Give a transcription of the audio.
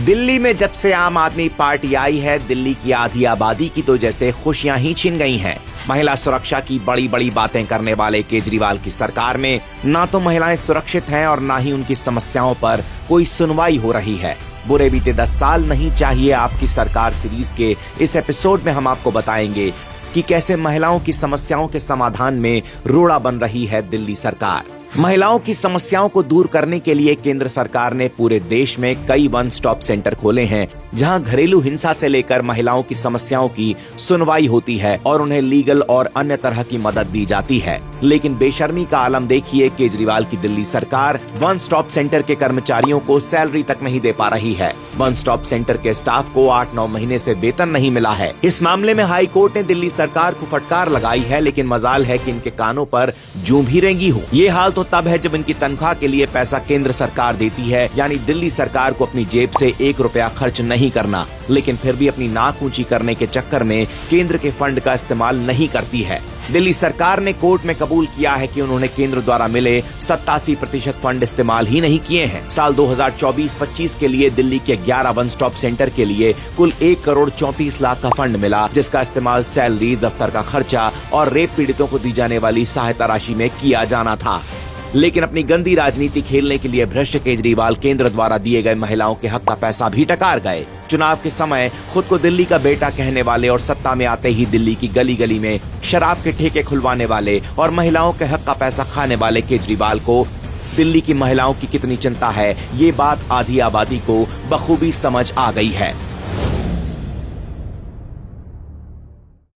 दिल्ली में जब से आम आदमी पार्टी आई है, दिल्ली की आधी आबादी की तो जैसे खुशियां ही छिन गई हैं। महिला सुरक्षा की बड़ी बड़ी बातें करने वाले केजरीवाल की सरकार में ना तो महिलाएं सुरक्षित हैं और ना ही उनकी समस्याओं पर कोई सुनवाई हो रही है। बुरे बीते 10 साल नहीं चाहिए आपकी सरकार सीरीज के इस एपिसोड में हम आपको बताएंगे कि कैसे महिलाओं की समस्याओं के समाधान में रोड़ा बन रही है दिल्ली सरकार। महिलाओं की समस्याओं को दूर करने के लिए केंद्र सरकार ने पूरे देश में कई वन स्टॉप सेंटर खोले हैं, जहां घरेलू हिंसा से लेकर महिलाओं की समस्याओं की सुनवाई होती है और उन्हें लीगल और अन्य तरह की मदद दी जाती है। लेकिन बेशर्मी का आलम देखिए, केजरीवाल की दिल्ली सरकार वन स्टॉप सेंटर के कर्मचारियों को सैलरी तक नहीं दे पा रही है। वन स्टॉप सेंटर के स्टाफ को 8-9 महीने से वेतन नहीं मिला है। इस मामले में हाई कोर्ट ने दिल्ली सरकार को फटकार लगाई है, लेकिन मजाल है कि इनके कानों पर जूं भी रेंगी हो। ये हाल तो तब है जब इनकी तनख्वाह के लिए पैसा केंद्र सरकार देती है, यानी दिल्ली सरकार को अपनी जेब से 1 रुपया खर्च नहीं करना, लेकिन फिर भी अपनी नाक ऊंची करने के चक्कर में केंद्र के फंड का इस्तेमाल नहीं करती है। दिल्ली सरकार ने कोर्ट में कबूल किया है कि उन्होंने केंद्र द्वारा मिले 87% फंड इस्तेमाल ही नहीं किए हैं। साल 2024-25 के लिए दिल्ली के 11 वन स्टॉप सेंटर के लिए कुल 1 करोड़ 34 लाख का फंड मिला, जिसका इस्तेमाल सैलरी, दफ्तर का खर्चा और रेप पीड़ितों को दी जाने वाली सहायता राशि में किया जाना था। लेकिन अपनी गंदी राजनीति खेलने के लिए भ्रष्ट केजरीवाल केंद्र द्वारा दिए गए महिलाओं के हक का पैसा भी टकार गए। चुनाव के समय खुद को दिल्ली का बेटा कहने वाले और सत्ता में आते ही दिल्ली की गली गली में शराब के ठेके खुलवाने वाले और महिलाओं के हक का पैसा खाने वाले केजरीवाल को दिल्ली की महिलाओं की कितनी चिंता है, ये बात आधी आबादी को बखूबी समझ आ गई है।